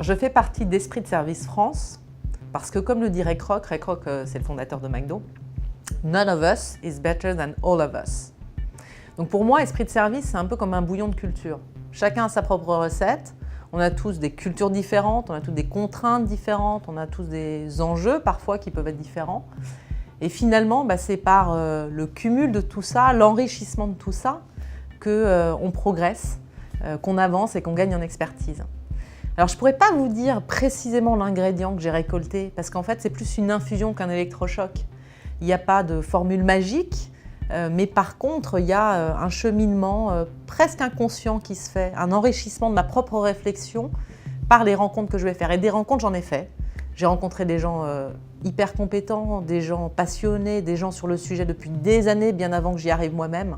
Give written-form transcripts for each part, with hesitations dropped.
Je fais partie d'Esprit de Service France parce que, comme le dit Ray Kroc, c'est le fondateur de McDo, « None of us is better than all of us ». Donc pour moi, Esprit de Service, c'est un peu comme un bouillon de culture. Chacun a sa propre recette, on a tous des cultures différentes, on a tous des contraintes différentes, on a tous des enjeux parfois qui peuvent être différents. Et finalement, c'est par le cumul de tout ça, l'enrichissement de tout ça, qu'on progresse, qu'on avance et qu'on gagne en expertise. Alors je ne pourrais pas vous dire précisément l'ingrédient que j'ai récolté, parce qu'en fait c'est plus une infusion qu'un électrochoc. Il n'y a pas de formule magique, mais par contre il y a un cheminement presque inconscient qui se fait, un enrichissement de ma propre réflexion par les rencontres que je vais faire. Et des rencontres, j'en ai fait. J'ai rencontré des gens hyper compétents, des gens passionnés, des gens sur le sujet depuis des années, bien avant que j'y arrive moi-même.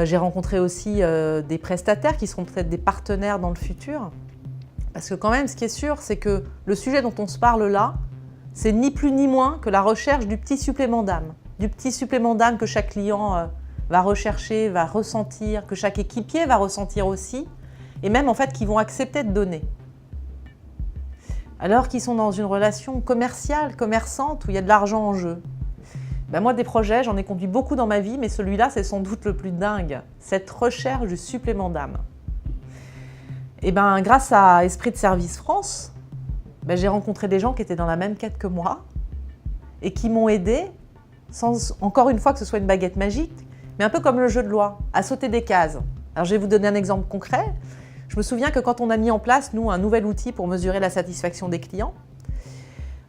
J'ai rencontré aussi des prestataires qui seront peut-être des partenaires dans le futur. Parce que quand même, ce qui est sûr, c'est que le sujet dont on se parle là, c'est ni plus ni moins que la recherche du petit supplément d'âme. Du petit supplément d'âme que chaque client va rechercher, va ressentir, que chaque équipier va ressentir aussi, et même en fait qu'ils vont accepter de donner. Alors qu'ils sont dans une relation commerciale, commerçante, où il y a de l'argent en jeu. Moi, des projets, j'en ai conduit beaucoup dans ma vie, mais celui-là, c'est sans doute le plus dingue. Cette recherche du supplément d'âme. Et grâce à Esprit de Service France, j'ai rencontré des gens qui étaient dans la même quête que moi et qui m'ont aidé, sans encore une fois que ce soit une baguette magique, mais un peu comme le jeu de loi, à sauter des cases. Alors je vais vous donner un exemple concret. Je me souviens que quand on a mis en place, nous, un nouvel outil pour mesurer la satisfaction des clients,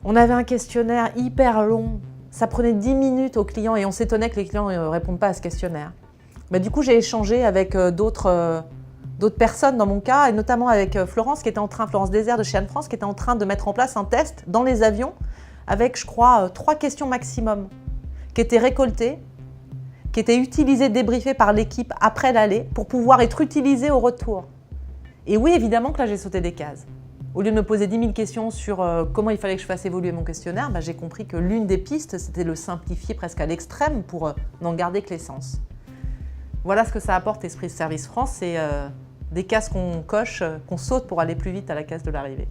on avait un questionnaire hyper long. Ça prenait 10 minutes aux clients et on s'étonnait que les clients ne répondent pas à ce questionnaire. Du coup, j'ai échangé avec d'autres personnes dans mon cas, et notamment avec Florence Désert de chez Anne France, qui était en train de mettre en place un test dans les avions avec, je crois, 3 questions maximum, qui étaient récoltées, qui étaient utilisées, débriefées par l'équipe après l'aller, pour pouvoir être utilisées au retour. Et oui, évidemment que là, j'ai sauté des cases. Au lieu de me poser 10 000 questions sur comment il fallait que je fasse évoluer mon questionnaire, j'ai compris que l'une des pistes, c'était le simplifier presque à l'extrême pour n'en garder que l'essence. Voilà ce que ça apporte Esprit de Service France, c'est des cases qu'on coche, qu'on saute pour aller plus vite à la case de l'arrivée.